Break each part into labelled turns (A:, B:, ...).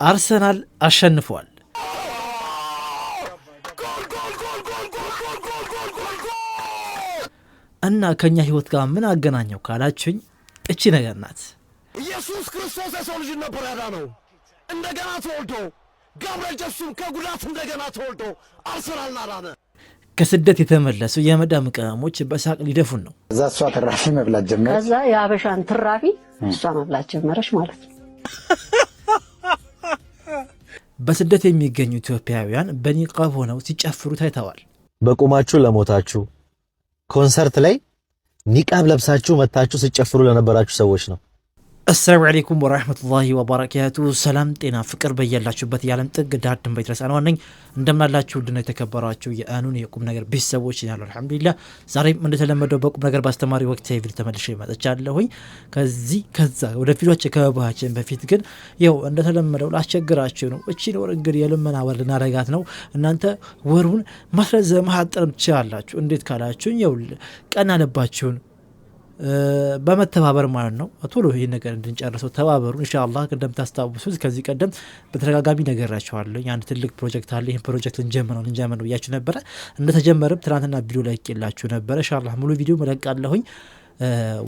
A: አርሰናል አሸንፏል። እና ከኛ ህይወት ጋር ምን አገናኘው ካላችሁኝ እቺ ነገር ናት።
B: ኢየሱስ ክርስቶስ የሰው ልጅ ነበር ያዳነው። እንደገና ተወልዶ ገብርኤል ጀሱም ከጉዳት እንደገና ተወልዶ አርሰናልን አዳነ።
A: ከስደት የተመለሱ የመዳም ቅመሞች በሳቅ ሊደፉን ነው።
C: እዛ እሷ ትራፊ መብላት ጀመረች።
D: ከዛ የአበሻን ትራፊ እሷ መብላት ጀመረች ማለት ነው።
A: በስደት የሚገኙ ኢትዮጵያውያን በኒቃብ ሆነው ሲጨፍሩ ታይተዋል።
E: በቁማችሁ ለሞታችሁ ኮንሰርት ላይ ኒቃብ ለብሳችሁ መታችሁ ሲጨፍሩ ለነበራችሁ ሰዎች ነው።
A: አሰላሙ አለይኩም ወራህመቱላሂ ወበረካቱ። ሰላም ጤና ፍቅር በያላችሁበት የዓለም ጥግ ዳር ድንበር ይድረስ። ነኝ እንደምናላችሁ ድና የተከበራችሁ የአኑን የቁም ነገር ቤተሰቦች ያሉ አልሐምዱሊላህ። ዛሬም እንደተለመደው በቁም ነገር ባስተማሪ ወቅት ቪዲዮ ተመልሼ መጥቻለሁኝ። ከዛ ወደ ቪዲዮአችን ከመግባታችን በፊት ግን ያው እንደተለመደው ላስቸግራችሁ ነው። እቺ ወር እንግዲህ የልመና ወር ልናረጋት ነው። እናንተ ወሩን ማስረዘም ማጥረም ትችላላችሁ። እንዴት ካላችሁኝ ያው ቀና ልባችሁን በመተባበር ማለት ነው። ቶሎ ይሄን ነገር እንድንጨርሰው ተባበሩ ኢንሻአላህ። እንደምታስታውሱት ከዚህ ቀደም በተደጋጋሚ ነገራችኋለሁ። ያን ትልቅ ፕሮጀክት አለ። ይሄን ፕሮጀክት ልንጀምረው ብያችሁ ነበረ። እንደተጀመረም ትናንትና ቪዲዮ ላይ ይላችሁ ነበረ። ኢንሻአላህ ሙሉ ቪዲዮ መለቃለሁኝ።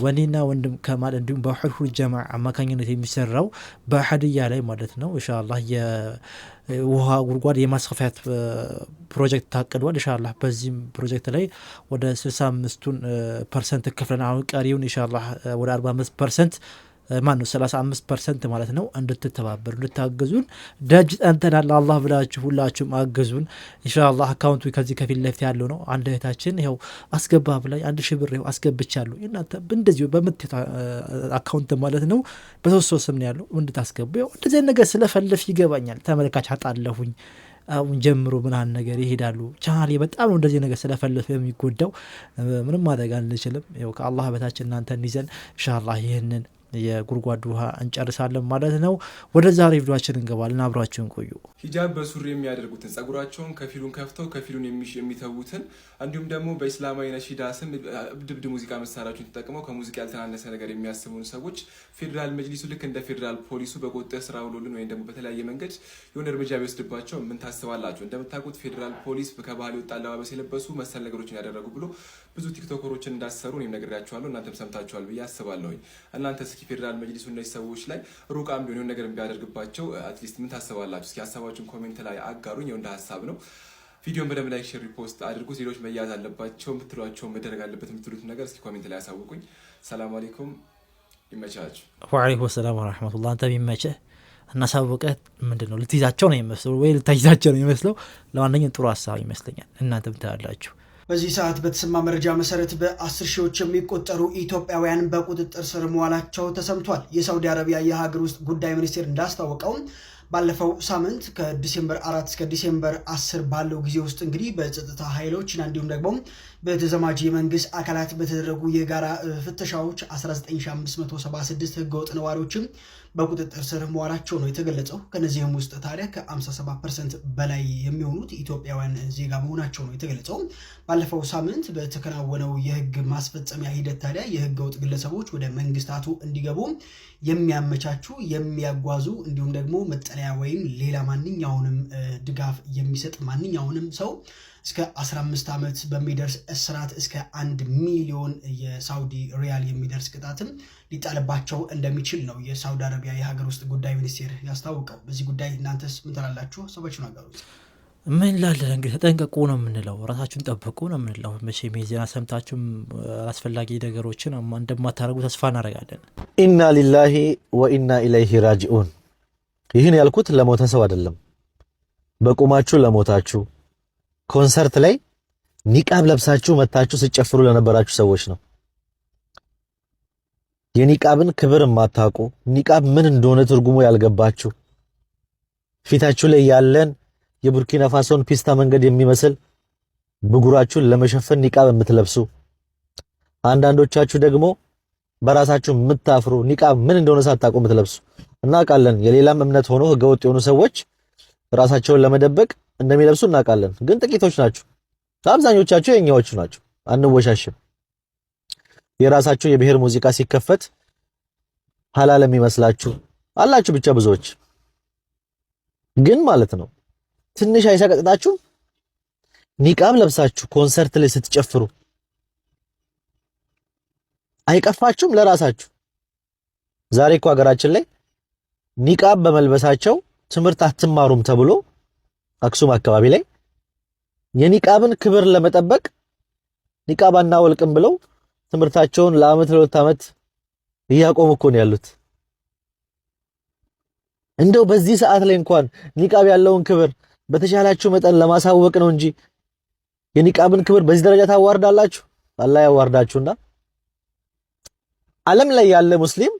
A: ወኔና ወንድም ከማል እንዲሁም በሁል ጀማዓ አማካኝነት የሚሰራው በሐዲያ ላይ ማለት ነው። ኢንሻአላህ የውሃ ጉድጓድ የማስፋፋት ፕሮጀክት ታቅዷል። ኢንሻአላህ በዚህ ፕሮጀክት ላይ ወደ 65% ከፍለን አሁን ቀሪውን ኢንሻአላህ ወደ 45% ማን ነው 35% ማለት ነው እንድትተባበሩ እንድታገዙን ደጅ ጠንተናል። አላህ ብላችሁ ሁላችሁም አገዙን ኢንሻአላህ። አካውንቱ ከዚህ ከፊት ለፊት ያለው ነው። አንድ እህታችን ይኸው አስገባ ብላኝ 1000 ብር ይኸው አስገብቻለሁ። እናንተ እንደዚህ በምትታ አካውንት ማለት ነው በሶስት ስም ነው ያለው እንድታስገቡ። ይኸው እንደዚህ ነገር ስለፈልፍ ይገባኛል። ተመልካች አጣለሁኝ አሁን ጀምሮ ምናን ነገር ይሄዳሉ። ቻናሌ በጣም እንደዚህ ነገር ስለፈልፍ የሚጎዳው ምንም ማድረግ አንችልም። ይኸው ከአላህ በታች እናንተን ይዘን ኢንሻአላህ ይሄንን የጉድጓድ ውሃ እንጨርሳለን ማለት ነው። ወደ ዛሬ ቪዲዮአችን እንገባለን። አብራችሁን ቆዩ።
F: ሂጃብ በሱሪ የሚያደርጉትን ጸጉራቸውን ከፊሉን ከፍተው ከፊሉን የሚተዉትን እንዲሁም ደግሞ በእስላማዊ ነሺዳ ስም ድብድ ሙዚቃ መሳሪያዎችን ተጠቅመው ከሙዚቃ ያልተናነሰ ነገር የሚያስቡን ሰዎች ፌዴራል መጅሊሱ ልክ እንደ ፌዴራል ፖሊሱ በቁጥጥር ስር አውሎልን ወይም ደግሞ በተለያየ መንገድ የሆነ እርምጃ ቢወስድባቸው ምን ታስባላችሁ? እንደምታውቁት ፌዴራል ፖሊስ ከባህል የወጣ አለባበስ የለበሱ መሰል ነገሮችን ያደረጉ ብሎ ብዙ ቲክቶከሮችን እንዳሰሩ እኔም ነግሬያችኋለሁ። እናንተም ሰምታችኋል ብዬ አስባለሁኝ። እናንተ እስኪ ፌዴራል መጅሊሱ እነዚህ ሰዎች ላይ ሩቃም ቢሆን ነገር ቢያደርግባቸው አትሊስት ምን ታስባላችሁ? እስኪ ሀሳባችሁን ኮሜንት ላይ አጋሩኝ። የወንደ ሀሳብ ነው። ቪዲዮን በደንብ ላይክ፣ ሼር፣ ሪፖስት አድርጉ። ሌሎች መያዝ አለባቸው የምትሏቸው መደረግ አለበት የምትሉት ነገር እስኪ ኮሜንት ላይ ያሳውቁኝ። ሰላም አለይኩም። ይመቻችሁ።
A: ወአለይኩም ሰላም ወራህመቱላህ። አንተ ቢመችህ እናሳውቀህ ምንድነው ልትይዛቸው ነው የሚመስለው ወይ ልታይዛቸው ነው የሚመስለው? ለማንኛውም ጥሩ ሀሳብ ይመስለኛል። እናንተም ታያላችሁ።
G: በዚህ ሰዓት በተሰማ መረጃ መሰረት በ10 ሺዎች የሚቆጠሩ ኢትዮጵያውያን በቁጥጥር ስር መዋላቸው ተሰምቷል። የሳውዲ አረቢያ የሀገር ውስጥ ጉዳይ ሚኒስቴር እንዳስታወቀው ባለፈው ሳምንት ከዲሴምበር 4 እስከ ዲሴምበር 10 ባለው ጊዜ ውስጥ እንግዲህ በጸጥታ ኃይሎች እንዲሁም ደግሞ በተዘማጅ የመንግስት አካላት በተደረጉ የጋራ ፍተሻዎች 19576 ህገወጥ ነዋሪዎችም በቁጥጥር ስር መዋላቸው ነው የተገለጸው። ከነዚህም ውስጥ ታዲያ ከ57% በላይ የሚሆኑት ኢትዮጵያውያን ዜጋ መሆናቸው ነው የተገለጸው። ባለፈው ሳምንት በተከናወነው የህግ ማስፈጸሚያ ሂደት ታዲያ የህገወጥ ግለሰቦች ወደ መንግስታቱ እንዲገቡ የሚያመቻቹ የሚያጓዙ እንዲሁም ደግሞ መጠለያ ወይም ሌላ ማንኛውንም ድጋፍ የሚሰጥ ማንኛውንም ሰው እስከ 15 ዓመት በሚደርስ እስራት እስከ 1 ሚሊዮን የሳውዲ ሪያል የሚደርስ ቅጣትም ሊጣልባቸው እንደሚችል ነው የሳውዲ አረቢያ የሀገር ውስጥ ጉዳይ ሚኒስቴር ያስታወቀው። በዚህ ጉዳይ እናንተስ ምን ትላላችሁ? ሰባችሁን አጋሩት።
A: ምን ላለን እንግዲህ ተጠንቀቁ ነው የምንለው፣ ራሳችሁን ጠብቁ ነው የምንለው። መቼም የዜና ሰምታችሁም አስፈላጊ ነገሮችን እንደማታደርጉ ተስፋ እናደርጋለን።
E: ኢና ሊላሂ ወኢና ኢለይሂ ራጂኡን። ይህን ያልኩት ለሞተ ሰው አይደለም፣ በቁማችሁ ለሞታችሁ ኮንሰርት ላይ ኒቃብ ለብሳችሁ መታችሁ ሲጨፍሩ ለነበራችሁ ሰዎች ነው። የኒቃብን ክብር የማታውቁ ኒቃብ ምን እንደሆነ ትርጉሙ ያልገባችሁ ፊታችሁ ላይ ያለን የቡርኪና ፋሶን ፒስታ መንገድ የሚመስል ብጉራችሁን ለመሸፈን ኒቃብ የምትለብሱ አንዳንዶቻችሁ ደግሞ በራሳችሁ የምታፍሩ ኒቃብ ምን እንደሆነ ሳታውቁ የምትለብሱ እናውቃለን። የሌላም እምነት ሆኖ ህገወጥ የሆኑ ሰዎች ራሳቸውን ለመደበቅ እንደሚለብሱ እናውቃለን። ግን ጥቂቶች ናቸው። አብዛኞቻችሁ የኛዎቹ ናቸው። አንወሻሽም። የራሳችሁ የብሔር ሙዚቃ ሲከፈት ሐላል የሚመስላችሁ አላችሁ ብቻ ብዙዎች። ግን ማለት ነው ትንሽ አይሰቀጥጣችሁ? ኒቃብ ለብሳችሁ ኮንሰርት ላይ ስትጨፍሩ አይቀፋችሁም? ለራሳችሁ ዛሬ እኮ ሀገራችን ላይ ኒቃብ በመልበሳቸው ትምህርት አትማሩም ተብሎ አክሱም አካባቢ ላይ የኒቃብን ክብር ለመጠበቅ ኒቃብ አናወልቅም ብለው ትምህርታቸውን ለአመት ለሁለት አመት እያቆሙ እኮ ነው ያሉት። እንደው በዚህ ሰዓት ላይ እንኳን ኒቃብ ያለውን ክብር በተሻላችሁ መጠን ለማሳወቅ ነው እንጂ የኒቃብን ክብር በዚህ ደረጃ ታዋርዳላችሁ? አላህ ያዋርዳችሁና ዓለም ላይ ያለ ሙስሊም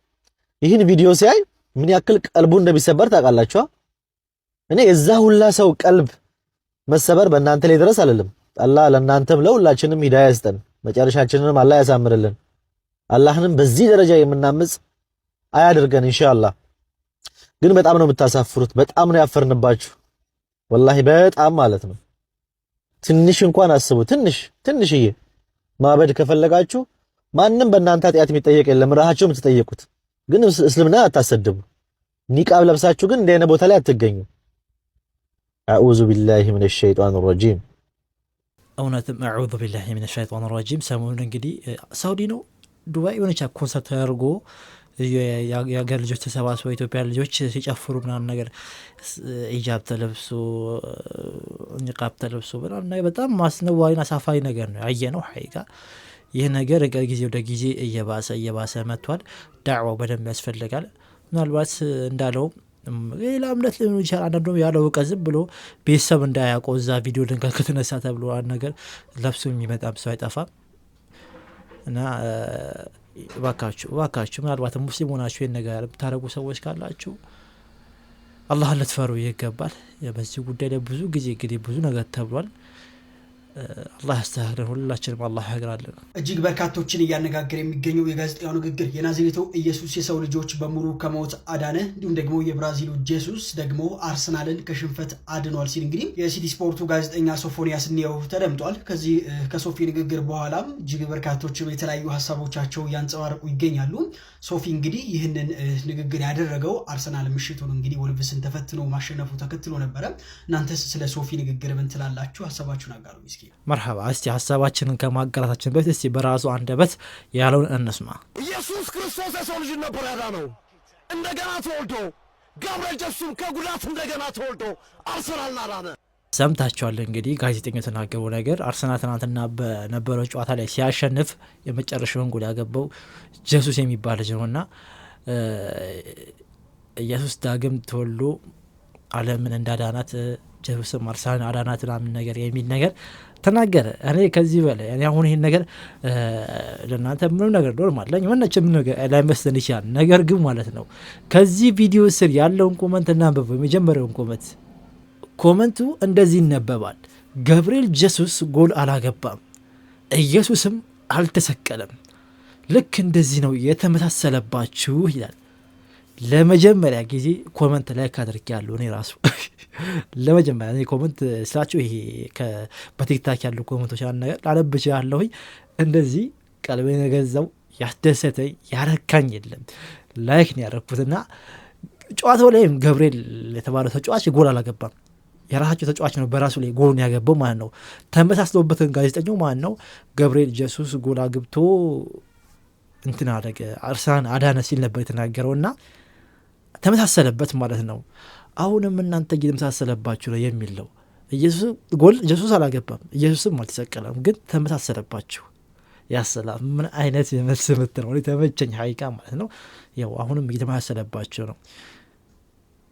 E: ይህን ቪዲዮ ሲያይ ምን ያክል ቀልቡ እንደሚሰበር ታውቃላችሁ? እኔ የዛ ሁላ ሰው ቀልብ መሰበር በእናንተ ላይ ድረስ አይደለም። አላህ ለእናንተም ለሁላችንም ሂዳያ ይስጠን፣ መጨረሻችንንም አላህ ያሳምርልን። አላህንም በዚህ ደረጃ የምናምጽ አያድርገን ኢንሻአላህ። ግን በጣም ነው የምታሳፍሩት። በጣም ነው ያፈርንባችሁ ወላሂ በጣም ማለት ነው። ትንሽ እንኳን አስቡ። ትንሽዬ ማበድ ከፈለጋችሁ ማንም በእናንተ ኃጢአት የሚጠየቅ የለም፣ ራሳችሁ የምትጠየቁት። ግን እስልምና አታሰድቡ። ኒቃብ ለብሳችሁ ግን እንደ አይነት ቦታ ላይ አትገኙ። አዑዙ ቢላሂ ሚነሽ ሸይጧን ረጂም።
A: እውነትም አዑዙ ቢላሂ ሚነሽ ሸይጧን ረጂም። ሰሞኑን እንግዲህ ሳውዲ ነው ዱባይ የሆነች ኮንሰርት ተደርጎ የሀገር ልጆች ተሰባስበው ኢትዮጵያ ልጆች ሲጨፍሩ ምናምን ነገር ሂጃብ ተለብሶ ኒቃብ ተለብሶ በጣም አስነዋሪና አሳፋሪ ነገር ነው ያየነው ሐቂቃ። ይህ ነገር ጊዜ ወደ ጊዜ እየባሰ መጥቷል። ዳዕዋው በደንብ ያስፈልጋል። ምናልባት እንዳለው ሌላ እምነት ሊሆን ይችላል። አንዳንዱ ያለው እውቀት ዝም ብሎ ቤተሰብ እንዳያውቀው እዛ ቪዲዮ ድንገት ከተነሳ ተብሎ አንድ ነገር ለብሶ የሚመጣም ሰው አይጠፋም እና እባካችሁ ምናልባት ሙስሊም ሆናችሁ ይህን ነገር የምታደርጉ ሰዎች ካላችሁ አላህን ልትፈሩ ይገባል። በዚህ ጉዳይ ላይ ብዙ ጊዜ እንግዲህ ብዙ ነገር ተብሏል። አላህ ያስተካክለን፣ ሁላችንም አላህ ያግራልን።
G: እጅግ በርካቶችን እያነጋገረ የሚገኘው የጋዜጣው ንግግር የናዝሬቱ ኢየሱስ የሰው ልጆች በሙሉ ከሞት አዳነ፣ እንዲሁም ደግሞ የብራዚሉ ጄሱስ ደግሞ አርሰናልን ከሽንፈት አድኗል ሲል እንግዲህ የሲቲ ስፖርቱ ጋዜጠኛ ሶፎንያስ እንየው ተደምጧል። ከዚህ ከሶፊ ንግግር በኋላም እጅግ በርካቶችም የተለያዩ ሀሳቦቻቸው እያንጸባረቁ ይገኛሉ። ሶፊ እንግዲህ ይህንን ንግግር ያደረገው አርሰናል ምሽቱን እንግዲህ ወልቭስን ተፈትኖ ማሸነፉ ተከትሎ ነበረ። እናንተስ ስለ ሶፊ ንግግር ምን ትላላችሁ? ሀሳባችሁን አጋሩ። ምስኪ
A: መርሐባ። እስቲ ሀሳባችንን ከማጋራታችን በፊት እስቲ በራሱ አንደበት ያለውን እንስማ።
B: ኢየሱስ ክርስቶስ የሰው ልጅ ነበር ያዳነው። እንደገና ተወልዶ ገብረ ጀሱም ከጉዳት እንደገና ተወልዶ አርሰናልን አዳነ።
A: ሰምታችኋል እንግዲህ ጋዜጠኛው የተናገረው ነገር። አርሰናል ትናንትና በነበረው ጨዋታ ላይ ሲያሸንፍ የመጨረሻውን ጎል ያገባው ጀሱስ የሚባል ልጅ ነውና ኢየሱስ ዳግም ተወልዶ ዓለምን እንዳዳናት ጀሱስም አርሰናልን አዳናት ምናምን ነገር የሚል ነገር ተናገረ። እኔ ከዚህ በላይ እኔ አሁን ይህን ነገር ለእናንተ ምንም ነገር ኖርማል መነችም ነገር ላይመስለን ይችላል። ነገር ግን ማለት ነው ከዚህ ቪዲዮ ስር ያለውን ኮመንት እናንበበው። የመጀመሪያውን ኮመንቱ እንደዚህ ይነበባል። ገብርኤል ጀሱስ ጎል አላገባም፣ ኢየሱስም አልተሰቀለም፣ ልክ እንደዚህ ነው የተመሳሰለባችሁ ይላል። ለመጀመሪያ ጊዜ ኮመንት ላይ ካደርጊያለሁ እኔ ራሱ ለመጀመሪያ እኔ ኮመንት ስላችሁ ይሄ በቲክታክ ያሉ ኮመንቶች ያን ነገር ላነብች ያለሁኝ እንደዚህ ቀልቤን የገዛው ያስደሰተኝ ያረካኝ የለም። ላይክ ነው ያደረኩትና ጨዋታው ላይም ገብርኤል የተባለው ተጫዋች ጎል አላገባም። የራሳቸው ተጫዋች ነው በራሱ ላይ ጎሉን ያገባው ማለት ነው። ተመሳስሎበትን ጋዜጠኛው ማለት ነው ገብርኤል ጀሱስ ጎል አግብቶ እንትን አደረገ አርሰናል አዳነ ሲል ነበር የተናገረውና ተመሳሰለበት ማለት ነው። አሁንም እናንተ እየተመሳሰለባችሁ ነው የሚል ነው። ኢየሱስ ጎል ጀሱስ አላገባም፣ ኢየሱስም አልተሰቀለም፣ ግን ተመሳሰለባችሁ። ያሰላም ምን አይነት የመልስ ምት ነው! ተመቸኝ ሐቂቃ ማለት ነው። ያው አሁንም እየተመሳሰለባችሁ ነው።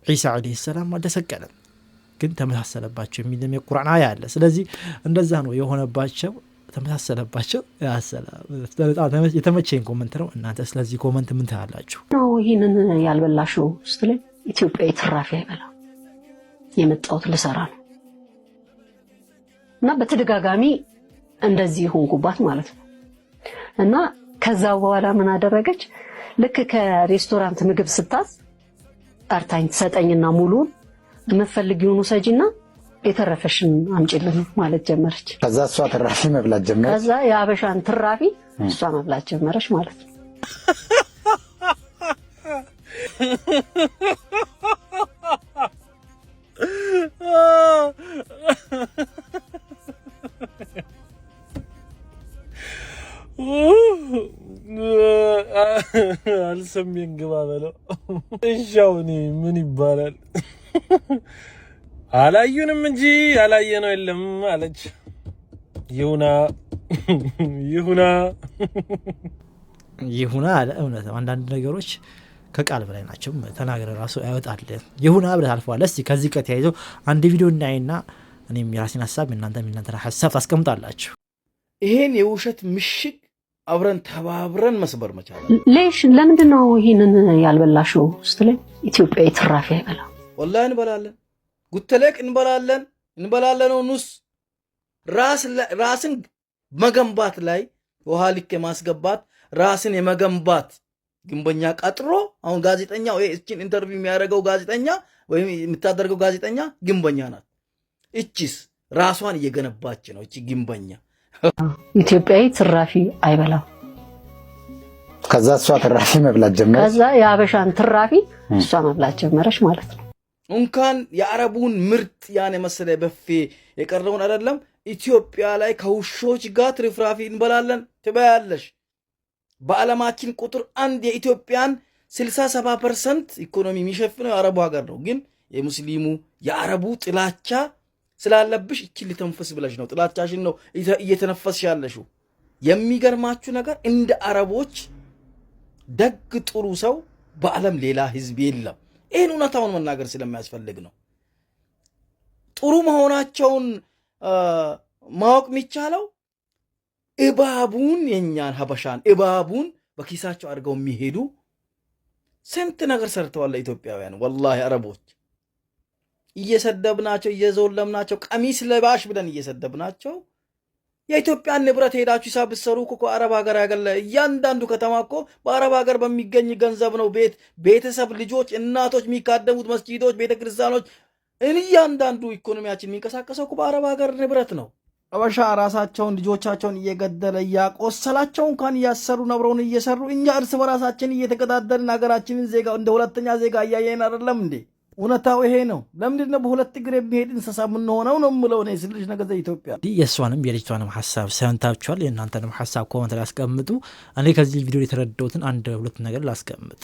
A: ዒሳ አለይሂ ሰላም አልተሰቀለም፣ ግን ተመሳሰለባቸው የሚል የቁርአን አያ አለ። ስለዚህ እንደዛ ነው የሆነባቸው፣ ተመሳሰለባቸው። በጣም የተመቸኝ ኮመንት ነው። እናንተ ስለዚህ ኮመንት ምን ትላላችሁ?
D: ይህንን ያልበላሽው ስትለኝ ኢትዮጵያ ትራፊ አይበላ የመጣሁት ልሰራ ነው እና በተደጋጋሚ እንደዚህ ሆንኩባት ማለት ነው። እና ከዛ በኋላ ምን አደረገች? ልክ ከሬስቶራንት ምግብ ስታዝ ጠርታኝ ትሰጠኝና ሙሉን የምትፈልጊውን ውሰጂና የተረፈሽን አምጪልን ማለት ጀመረች።
C: ከዛ እሷ ትራፊ መብላት ጀመረች።
D: ከዛ የአበሻን ትራፊ እሷ መብላት ጀመረች ማለት ነው።
H: አልሰሜን ግባ በለው። እሻውኒ ምን ይባላል? አላዩንም እንጂ አላየነው የለም አለች። ይሁና
A: አለ። እውነት ነው። አንዳንድ ነገሮች ከቃል በላይ ናቸው። ተናገረ ራሱ አይወጣል። ይሁና ብለህ አልፈዋል። እስቲ ከዚህ ቀጥ ያይዘው አንድ ቪዲዮ እናይና እኔም የራሴን ሀሳብ እናንተን ሀሳብ ታስቀምጣላችሁ።
I: ይሄን የውሸት ምሽግ አብረን ተባብረን መስበር መቻል።
D: ሌሽ ለምንድን ነው ይሄንን ያልበላሽው ስትለኝ ኢትዮጵያዊ ትራፊ አይበላ።
I: ወላሂ እንበላለን፣ ጉተለቅ እንበላለን። ኑስ ራስን መገንባት ላይ ውሃ ልክ የማስገባት ራስን የመገንባት ግንበኛ ቀጥሮ አሁን ጋዜጠኛው እቺን ኢንተርቪው የሚያደርገው ጋዜጠኛ ወይም የምታደርገው ጋዜጠኛ ግንበኛ ናት። እቺስ ራሷን እየገነባች ነው። እቺ ግንበኛ
D: ኢትዮጵያዊ ትራፊ አይበላም።
C: ከዛ እሷ ትራፊ መብላት ጀመረች።
D: ከዛ የሀበሻን ትራፊ እሷ መብላት ጀመረች ማለት ነው።
I: እንኳን የአረቡን ምርጥ ያን የመሰለ በፌ የቀረውን አይደለም ኢትዮጵያ ላይ ከውሾች ጋር ትርፍራፊ እንበላለን ትበያለሽ። በዓለማችን ቁጥር 1 የኢትዮጵያን 67% ኢኮኖሚ የሚሸፍነው የአረቡ ሀገር ነው። ግን የሙስሊሙ የአረቡ ጥላቻ ስላለብሽ እቺን ልተንፈስ ብለሽ ነው። ጥላቻሽን ነው እየተነፈስሽ ያለሽው። የሚገርማችሁ ነገር እንደ አረቦች ደግ ጥሩ ሰው በዓለም ሌላ ህዝብ የለም። ይህን እውነታውን መናገር ስለሚያስፈልግ ነው። ጥሩ መሆናቸውን ማወቅ የሚቻለው እባቡን የኛን ሀበሻን እባቡን በኪሳቸው አድርገው የሚሄዱ ስንት ነገር ሰርተዋል ኢትዮጵያውያን። ወላሂ አረቦች እየሰደብናቸው እየዘለምናቸው ቀሚስ ለባሽ ብለን እየሰደብናቸው የኢትዮጵያን ንብረት ሄዳችሁ ሂሳብ ብትሰሩ እኮ አረብ ሀገር ያገለ እያንዳንዱ ከተማ እኮ በአረብ ሀገር በሚገኝ ገንዘብ ነው ቤተሰብ፣ ልጆች፣ እናቶች የሚካደሙት መስጂዶች፣ ቤተክርስቲያኖች እያንዳንዱ ኢኮኖሚያችን የሚንቀሳቀሰው እኮ በአረብ ሀገር ንብረት ነው። አበሻ ራሳቸውን ልጆቻቸውን እየገደለ እያቆሰላቸው እንኳን እያሰሩ ነብረውን እየሰሩ እኛ እርስ በራሳችን እየተገዳደልን ሀገራችንን ዜጋ እንደ ሁለተኛ ዜጋ እያየን አይደለም እንዴ? እውነታው ይሄ ነው። ለምንድን ነው በሁለት እግር የሚሄድ እንስሳ የምንሆነው ነው የምለው እኔ ስልሽ ነገ ኢትዮጵያ።
A: የእሷንም የልጅቷንም ሀሳብ ሰምታችኋል። የእናንተንም ሀሳብ ኮመንት ላይ አስቀምጡ። እኔ ከዚህ ቪዲዮ የተረዳሁትን አንድ ሁለት ነገር ላስቀምጥ።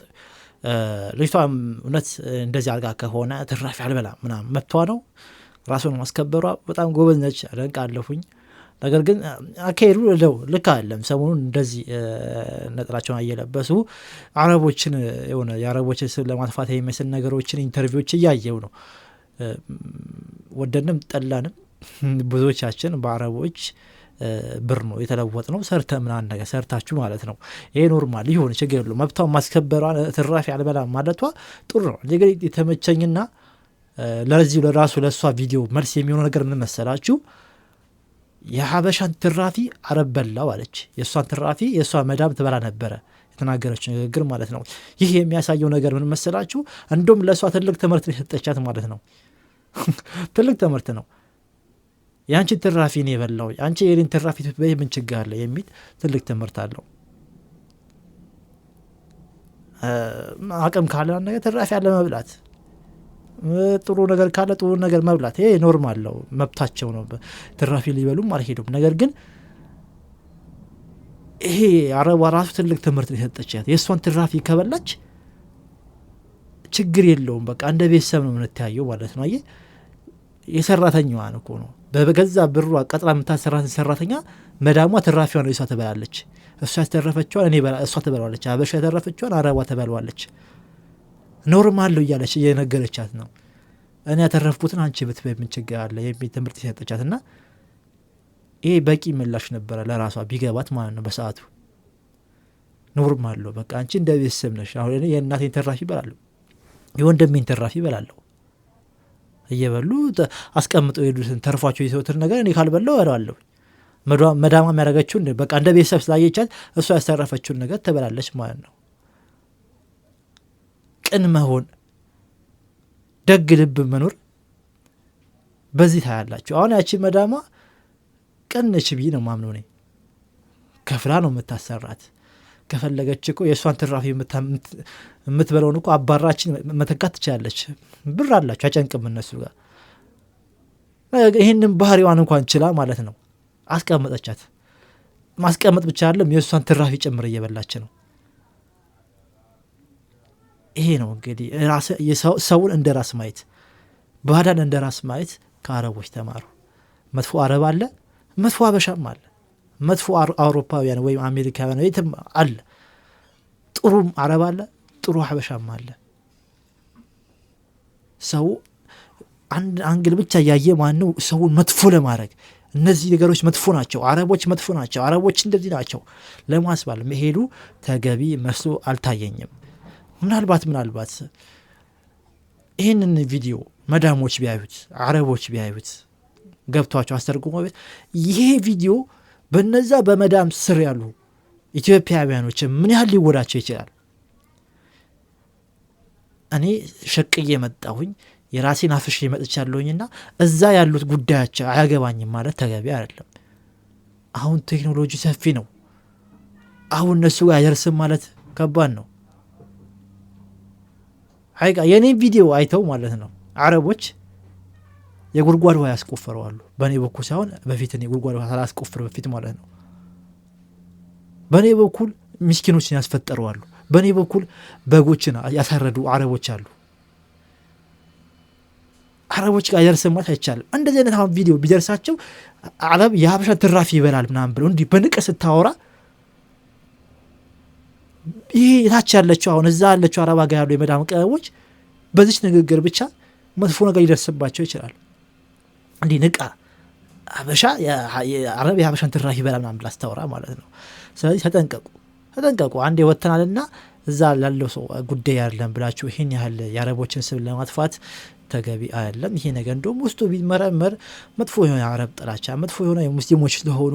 A: ልጅቷ እውነት እንደዚህ አድርጋ ከሆነ ትራፊ አልበላም ምናምን መብቷ ነው። ራሱን ማስከበሯ በጣም ጎበዝ ነች፣ አደንቃለሁኝ። ነገር ግን አካሄዱ ልክ አይደለም። ሰሞኑን እንደዚህ ነጥላቸውን እየለበሱ አረቦችን የሆነ የአረቦችን ስም ለማጥፋት የሚመስል ነገሮችን ኢንተርቪዎች እያየው ነው። ወደንም ጠላንም ብዙዎቻችን በአረቦች ብር ነው የተለወጥ ነው። ሰርተ ምናምን ነገር ሰርታችሁ ማለት ነው። ይሄ ኖርማል ይሁን፣ ችግር የለውም። መብቷን ማስከበሯ ትራፊ አልበላም ማለቷ ጥሩ ነው። ነገር የተመቸኝና ለዚህ ለራሱ ለእሷ ቪዲዮ መልስ የሚሆነው ነገር ምን መሰላችሁ? የሀበሻን ትራፊ አረብ በላው አለች። የእሷን ትራፊ የእሷ መዳም ትበላ ነበረ የተናገረችው ንግግር ማለት ነው። ይህ የሚያሳየው ነገር ምን መሰላችሁ? እንደውም ለእሷ ትልቅ ትምህርት የሰጠቻት ማለት ነው። ትልቅ ትምህርት ነው። የአንቺ ትራፊ ነው የበላው፣ አንቺ የኔን ትራፊ ትበይ ምን ችግር አለ የሚል ትልቅ ትምህርት አለው። አቅም ካለ ነገር ትራፊ ያለ መብላት፣ ጥሩ ነገር ካለ ጥሩ ነገር መብላት ይሄ ኖርማል ነው፣ መብታቸው ነው። ትራፊ ሊበሉም አልሄዱም። ነገር ግን ይሄ አረቧ ራሱ ትልቅ ትምህርት የሰጠቻት የእሷን ትራፊ ከበላች ችግር የለውም፣ በቃ እንደ ቤተሰብ ነው የምንተያየው ማለት ነው። አየህ የሰራተኛዋን እኮ ነው በገዛ ብሯ ቀጥራ የምታሰራትን ሰራተኛ መዳሟ ትራፊዋን እሷ ትበላለች። እሷ ያስተረፈችዋን እሷ ትበላለች። አበሻ ያተረፈችዋን አረቧ ትበላለች። ኖርማል ነው እያለች እየነገረቻት ነው። እኔ ያተረፍኩትን አንቺ ብትበይ ምን ችግር አለ የሚል ትምህርት የሰጠቻት እና ይሄ በቂ ምላሽ ነበረ ለራሷ ቢገባት ማለት ነው። በሰዓቱ ኖርማል ነው በቃ አንቺ እንደ ቤተሰብ ነሽ። አሁን እኔ የእናቴን ተራፊ እበላለሁ፣ የወንድሜን ተራፊ እበላለሁ። እየበሉ አስቀምጠው የሄዱትን ተርፏቸው የሰውትን ነገር እኔ ካልበላው እበላለሁ። መዳማ የሚያደርገችውን በቃ እንደ ቤተሰብ ስላየቻት እሷ ያስተረፈችውን ነገር ትበላለች ማለት ነው። ቅን መሆን፣ ደግ ልብ መኖር በዚህ ታያላችሁ። አሁን ያቺ መዳማ ቅን ነች ብዬ ነው ማምነው እኔ። ከፍላ ነው የምታሰራት። ከፈለገች እኮ የእሷን ትራፊ የምትበለውን እኮ አባራችን መተካት ትችላለች። ብር አላቸው፣ አጨንቅም እነሱ ጋር። ይህንን ባህሪዋን እንኳን ችላ ማለት ነው አስቀመጠቻት። ማስቀመጥ ብቻ አይደለም የእሷን ትራፊ ጭምር እየበላች ነው። ይሄ ነው እንግዲህ ሰውን እንደ ራስ ማየት፣ ባዳን እንደ ራስ ማየት ከአረቦች ተማሩ። መጥፎ አረብ አለ፣ መጥፎ አበሻም አለ፣ መጥፎ አውሮፓውያን ወይም አሜሪካውያን የትም አለ። ጥሩም አረብ አለ፣ ጥሩ ሀበሻም አለ። ሰው አንድ አንግል ብቻ ያየ ማነው ሰውን መጥፎ ለማድረግ እነዚህ ነገሮች መጥፎ ናቸው፣ አረቦች መጥፎ ናቸው፣ አረቦች እንደዚህ ናቸው ለማስባል መሄዱ ተገቢ መስሎ አልታየኝም። ምናልባት ይህንን ቪዲዮ መዳሞች ቢያዩት፣ አረቦች ቢያዩት ገብቷቸው አስተርጉሞ ቤት ይሄ ቪዲዮ በነዛ በመዳም ስር ያሉ ኢትዮጵያውያኖች ምን ያህል ሊወዳቸው ይችላል? እኔ ሸቅዬ መጣሁኝ የራሴን አፍሽ መጥቻለሁኝና እዛ ያሉት ጉዳያቸው አያገባኝም ማለት ተገቢ አይደለም። አሁን ቴክኖሎጂ ሰፊ ነው። አሁን እነሱ ጋር አይደርስም ማለት ከባድ ነው። አይቃ የኔን ቪዲዮ አይተው ማለት ነው አረቦች የጉድጓድ ውሃ ያስቆፈረዋሉ። በእኔ በኩል ሳይሆን በፊት እኔ ጉድጓድ ውሃ ሳላስቆፍር በፊት ማለት ነው። በእኔ በኩል ምስኪኖችን ያስፈጠረዋሉ። በእኔ በኩል በጎችን ያሳረዱ አረቦች አሉ። አረቦች ጋር አይደርስም ማለት አይቻልም። እንደዚህ አይነት አሁን ቪዲዮ ቢደርሳቸው አረብ የሀበሻ ትራፊ ይበላል ምናምን ብለው እንዲህ በንቀት ስታወራ ይሄ የታች ያለችው አሁን እዛ ያለችው አረባ ጋር ያሉ የመዳም ቀቦች በዚች ንግግር ብቻ መጥፎ ነገር ይደርስባቸው ይችላል። እንዲህ ንቃ ሀበሻ አረብ የሀበሻን ትራፊ ይበላል ምናምን ብላ ስታወራ ማለት ነው። ስለዚህ ተጠንቀቁ። አንዴ ወተናልና እዛ ላለው ሰው ጉዳይ አይደለም ብላችሁ ይሄን ያህል የአረቦችን ስም ለማጥፋት ተገቢ አይደለም። ይሄ ነገር እንደውም ውስጡ ቢመረመር መጥፎ የሆነ አረብ ጥላቻ፣ መጥፎ የሆነ ሙስሊሞች ስለሆኑ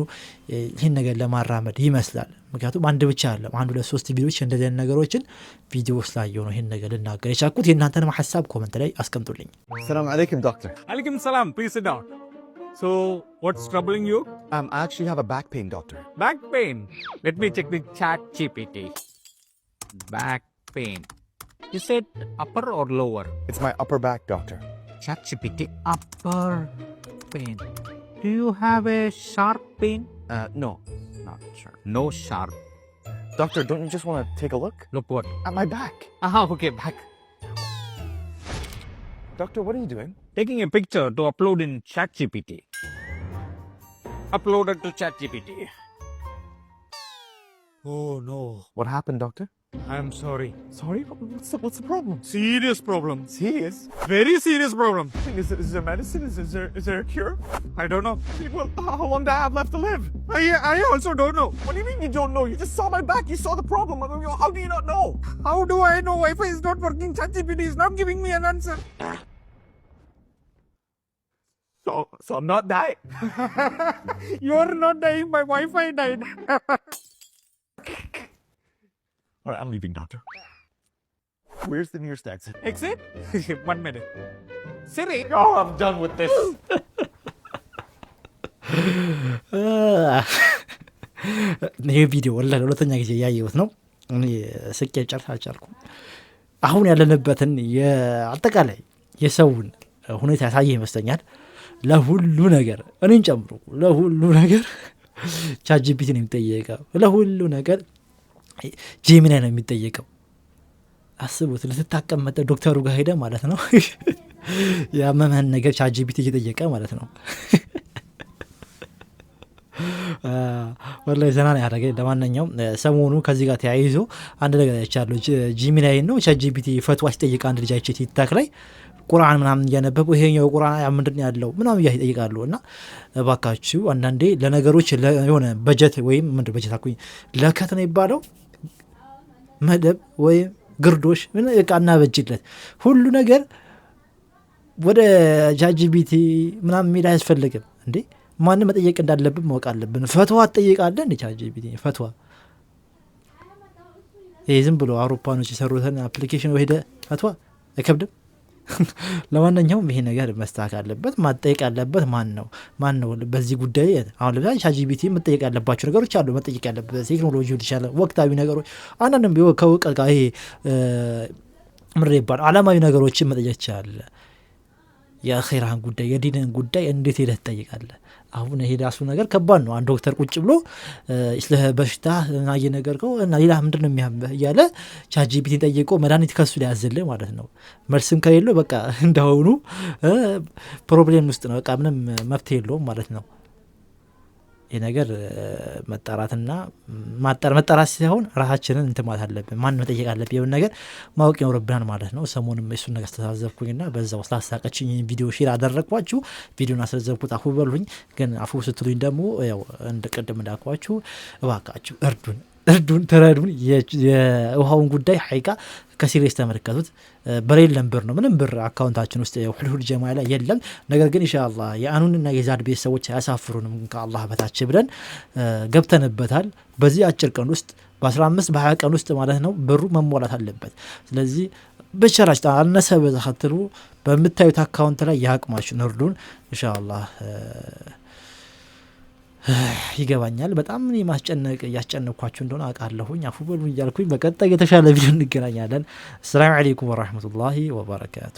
A: ይሄን ነገር ለማራመድ ይመስላል። ምክንያቱም አንድ ብቻ አይደለም፣ 1 2 3 ቪዲዮዎች እንደዚህ ነገሮችን ቪዲዮ ስላየው ነው ይሄን ነገር ልናገር የቻልኩት። የእናንተንም ሐሳብ ኮሜንት ላይ አስቀምጡልኝ።
J: ሰላም አለይኩም ዶክተር።
H: Alaikum salam. Please sit down. So, what's troubling you?
J: I actually have a back pain, doctor.
H: Back pain. Let me check the ChatGPT. Back pain. You said upper or lower?
J: It's my upper back, doctor.
H: ChatGPT. Upper pain. Do you have a sharp pain?
J: No.
H: Not sharp. No sharp.
J: Doctor, don't you just want to take a look?
H: Look what?
J: At my back.
H: Okay, back.
J: Doctor, what are you doing?
H: Taking a picture to upload in ChatGPT. Uploaded to ChatGPT. Oh no.
J: What happened, doctor?
H: I'm sorry.
J: Sorry? What's the problem?
H: Serious problem.
J: Serious?
H: Very serious problem.
J: Is there medicine? Is there a cure?
H: I don't know.
J: Well, how long do I have left to live?
H: I also don't know.
J: What do you mean you don't know? You just saw my back. You saw the problem. I mean, how do you not know?
H: How do I know? Wi-Fi is not working. ChatGPT is not giving me an answer.
J: So I'm not dying.
H: You're not dying. My Wi-Fi died.
J: All right, I'm leaving, doctor. Where's the nearest exit?
H: Exit? 1 minute. Siri.
J: Oh, I'm done with this.
A: ይሄ ቪዲዮ ወላሂ ለሁለተኛ ጊዜ ያየሁት ነው። እኔ ስቄ ጨርስ አልቻልኩም። አሁን ያለንበትን አጠቃላይ የሰውን ሁኔታ ያሳየ ይመስለኛል። ለሁሉ ነገር እኔን ጨምሮ ለሁሉ ነገር ቻትጂፒቲ ነው የሚጠየቀው። ለሁሉ ነገር ጄሚናይ ነው የሚጠየቀው። አስቡት፣ ልትታቀመጠ ዶክተሩ ጋር ሄደ ማለት ነው። ያመመህን ነገር ቻትጂፒቲ እየጠየቀ ማለት ነው። ወላሂ ዘና ነው ያደረገኝ። ለማንኛውም ሰሞኑ ከዚህ ጋር ተያይዞ አንድ ነገር አይቻለሁ። ጂሚናይ ነው ቻትጂፒቲ ፈትዋ ሲጠይቅ አንድ ልጅ አይቼ ቲክታክ ላይ ቁርአን ምናምን እያነበቡ ይሄኛው ቁርአን ምንድን ያለው ምናምን ይጠይቃሉ። እና እባካችሁ አንዳንዴ ለነገሮች የሆነ በጀት ወይም ምንድን በጀት አኩኝ ለከት ነው ይባለው መደብ ወይም ግርዶሽ ምን እቃና በጅለት ሁሉ ነገር ወደ ቻትጂፒቲ ምናምን ሚል አያስፈልግም እንዴ። ማንም መጠየቅ እንዳለብን ማወቅ አለብን። ፈትዋ ትጠይቃለህ እንዴ? ቻትጂፒቲ ፈትዋ ይሄ ዝም ብሎ አውሮፓኖች የሰሩትን አፕሊኬሽን ወደ ፈትዋ አይከብድም። ለማንኛውም ይሄ ነገር መስተካከል አለበት። ማጠየቅ ያለበት ማን ነው በዚህ ጉዳይ? አሁን ለምሳሌ ቻትጂፒቲ መጠየቅ ያለባቸው ነገሮች አሉ። መጠየቅ ያለበት ቴክኖሎጂ ይችላል፣ ወቅታዊ ነገሮች፣ አንዳንድም ቢሆን ከእውቀት ጋር ይሄ ምንድን ይባላል ዓለማዊ ነገሮችን መጠየቅ ይችላል። የአኺራን ጉዳይ የዲንን ጉዳይ እንዴት ሄደህ ትጠይቃለህ? አሁን ይሄ ራሱ ነገር ከባድ ነው። አንድ ዶክተር ቁጭ ብሎ ስለ በሽታ እና እየነገርከው እና ሌላ ምንድነው የሚያምህ እያለ ቻትጂፒቲ ጠይቆ መድኃኒት ከሱ ላይ ያዝልህ ማለት ነው። መልስም ከሌለው በቃ እንደሆኑ ፕሮብሌም ውስጥ ነው። በቃ ምንም መፍትሄ የለውም ማለት ነው። ይሄ ነገር መጣራትና መጣራት ሲሆን ራሳችንን እንትን ማለት አለብን። ማን መጠየቅ አለብን? ይሄን ነገር ማወቅ ይኖርብናል ማለት ነው። ሰሞኑን እሱን ነገር ተሳዘብኩኝና በዛው ስላሳቀችኝ ቪዲዮ ሼር አደረግኳችሁ። ቪዲዮን አስረዘብኩት፣ አፉ በሉኝ። ግን አፉ ስትሉኝ ደግሞ ያው እንደ ቀደም እንዳልኳችሁ እባካችሁ እርዱን ተረዱን። የውሃውን ጉዳይ ሐቂቃ ከሲሪየስ ተመልከቱት። በሌለም ብር ነው፣ ምንም ብር አካውንታችን ውስጥ ሁልሁል ጀማ ላይ የለም። ነገር ግን ኢንሻአላህ የአኑንና የዛድ ቤተሰቦች አያሳፍሩንም ከአላህ በታች ብለን ገብተንበታል። በዚህ አጭር ቀን ውስጥ በ15 በ20 ቀን ውስጥ ማለት ነው ብሩ መሟላት አለበት። ስለዚህ በቸራች አነሰ በዛ ኸትሩ በምታዩት አካውንት ላይ ያቅማችሁን እርዱን ኢንሻአላህ። ይገባኛል በጣም እኔ ማስጨነቅ ያስጨነቅኳችሁ እንደሆነ አውቃለሁኝ። አፉ በሉኝ እያልኩኝ በቀጣይ የተሻለ ቪዲዮ እንገናኛለን። ሰላም አለይኩም ወራህመቱላሂ ወበረካቱ።